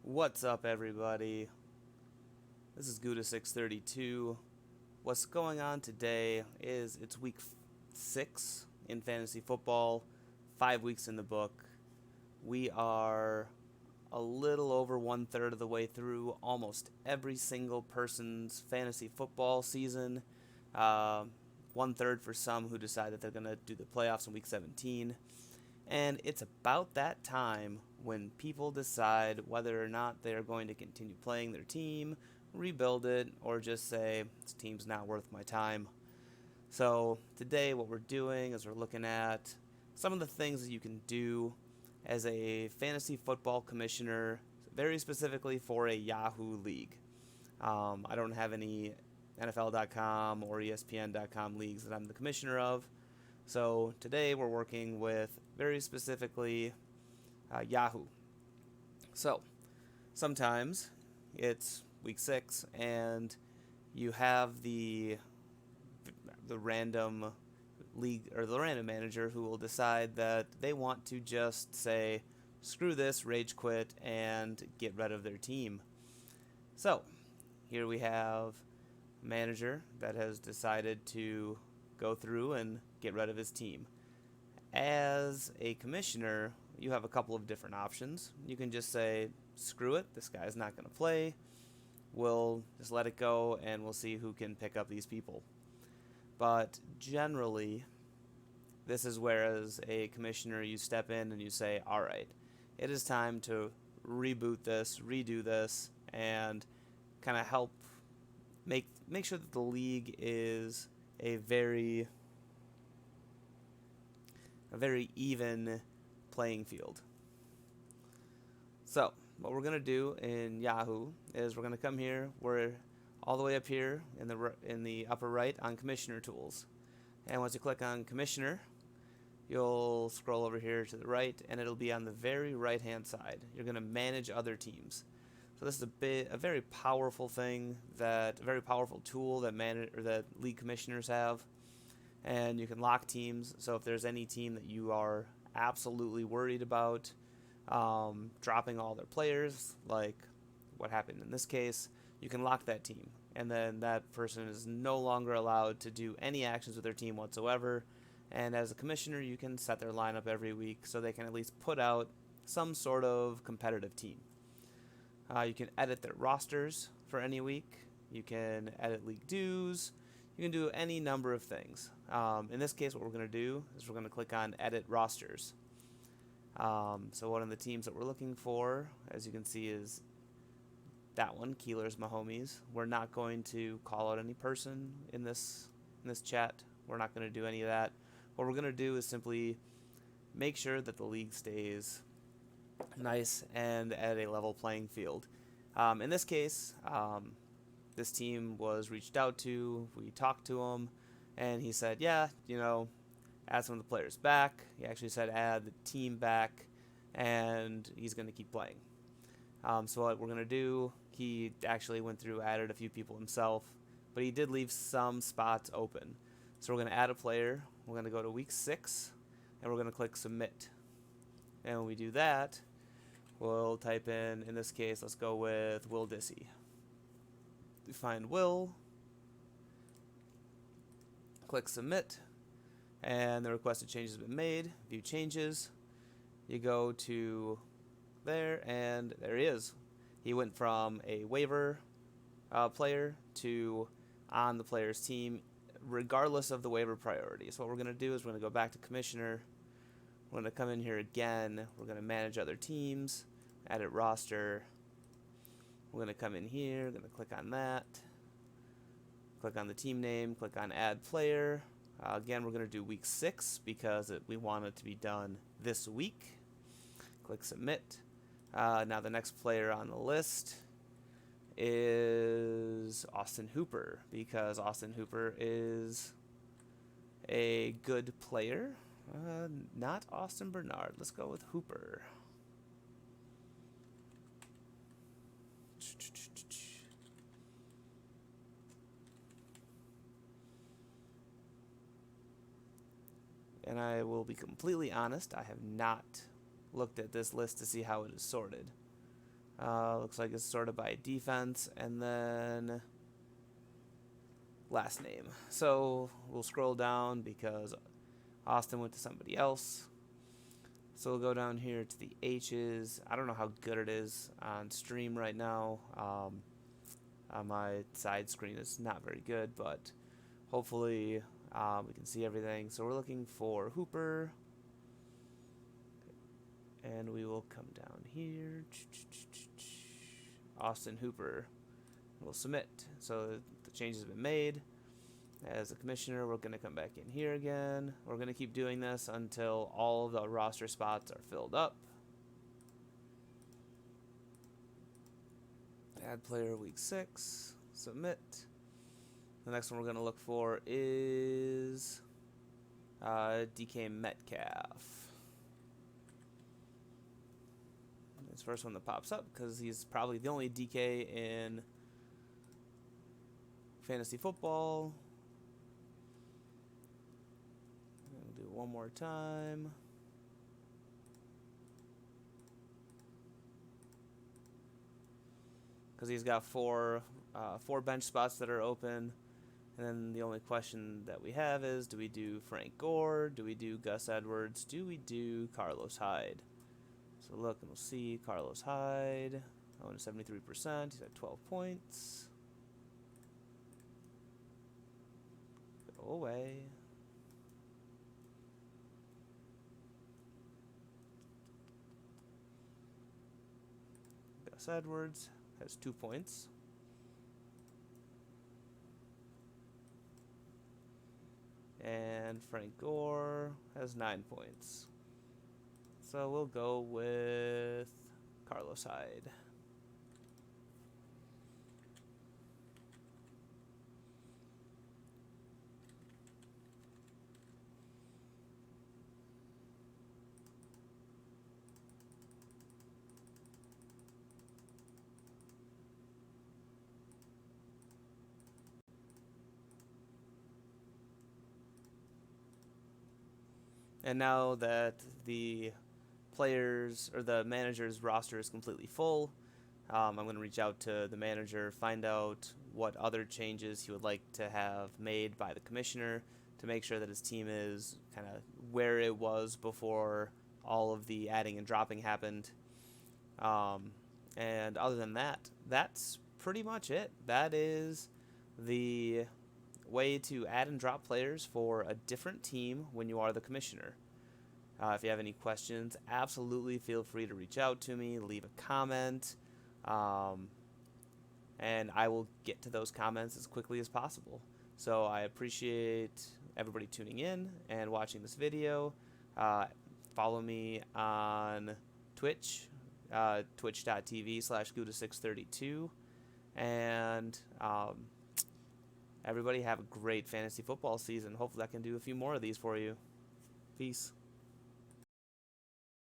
What's up, everybody? This is Gouda632. What's going on today is it's week 6 in fantasy football, 5 weeks in the book. We are a little over 1/3 of the way through almost every single person's fantasy football season. Uh, 1/3 for some who decide that they're going to do the playoffs in week 17. And it's about that time when people decide whether or not they're going to continue playing their team, rebuild it, or just say, this team's not worth my time. So today what we're doing is we're looking at some of the things that you can do as a fantasy football commissioner, very specifically for a Yahoo league. I don't have any NFL.com or ESPN.com leagues that I'm the commissioner of. So today we're working with very specifically Yahoo. So sometimes it's week 6 and you have the random league or the random manager who will decide that they want to just say screw this, rage quit, and get rid of their team. So here we have a manager that has decided to go through and get rid of his team. As a commissioner, you have a couple of different options. You can just say, screw it, this guy's not going to play. We'll just let it go and we'll see who can pick up these people. But generally, this is where, as a commissioner, you step in and you say, all right, it is time to reboot this, redo this, and kind of help make sure that the league is a very even playing field. So what we're going to do in Yahoo is we're going to come here. We're all the way up here in the upper right on Commissioner Tools. And once you click on Commissioner, you'll scroll over here to the right, and it'll be on the very right-hand side. You're going to manage other teams. So this is a very powerful thing, a very powerful tool that league commissioners have. And you can lock teams. So if there's any team that you are absolutely worried about dropping all their players, like what happened in this case, you can lock that team. And then that person is no longer allowed to do any actions with their team whatsoever. And as a commissioner, you can set their lineup every week so they can at least put out some sort of competitive team. You can edit their rosters for any week. You can edit league dues. You can do any number of things. In this case, what we're going to do is we're going to click on Edit Rosters. So one of the teams that we're looking for, as you can see, is that one, Keeler's Mahomes. We're not going to call out any person in this chat. We're not going to do any of that. What we're going to do is simply make sure that the league stays nice and at a level playing field. In this case, this team was reached out to. We talked to him, and he said, yeah, add some of the players back. He actually said add the team back, and he's going to keep playing. So what we're going to do, he actually went through, added a few people himself, but he did leave some spots open. So we're going to add a player. We're going to go to week 6, and we're going to click submit. And when we do that, we'll type in this case, let's go with Will Dissy. We find Will, click submit, and the requested change has been made. View changes. You go to there, and there he is. He went from a waiver player to on the player's team, regardless of the waiver priority. So what we're going to do is we're going to go back to Commissioner. We're going to come in here again. We're going to manage other teams, edit roster. We're going to come in here, going to click on that, click on the team name, click on add player. Again, we're going to do week 6 because we want it to be done this week. Click submit. Now the next player on the list is Austin Hooper, because Austin Hooper is a good player. Not Austin Bernard. Let's go with Hooper. And I will be completely honest, I have not looked at this list to see how it is sorted. Looks like it's sorted by defense and then last name. So we'll scroll down because Austin went to somebody else. So we'll go down here to the H's. I don't know how good it is on stream right now. On my side screen it's not very good, but hopefully we can see everything. So we're looking for Hooper. And we will come down here. Austin Hooper. We'll submit. So the changes have been made. As a commissioner, we're going to come back in here again. We're going to keep doing this until all the roster spots are filled up. Add player week 6. Submit. The next one we're going to look for is DK Metcalf. It's the first one that pops up because he's probably the only DK in fantasy football. We'll do it one more time. Because he's got four bench spots that are open. And then the only question that we have is, do we do Frank Gore? Do we do Gus Edwards? Do we do Carlos Hyde? So look and we'll see Carlos Hyde, 73%, he's at 12 points. Go away. Gus Edwards has 2 points. And Frank Gore has 9 points. So we'll go with Carlos Hyde. And now that the players or the manager's roster is completely full, I'm going to reach out to the manager, find out what other changes he would like to have made by the commissioner to make sure that his team is kind of where it was before all of the adding and dropping happened. And other than that, that's pretty much it. That is the way to add and drop players for a different team when you are the commissioner. If you have any questions, absolutely feel free to reach out to me, leave a comment, and I will get to those comments as quickly as possible. So I appreciate everybody tuning in and watching this video. Follow me on Twitch, twitch.tv/Gouda632, and everybody have a great fantasy football season. Hopefully I can do a few more of these for you. Peace.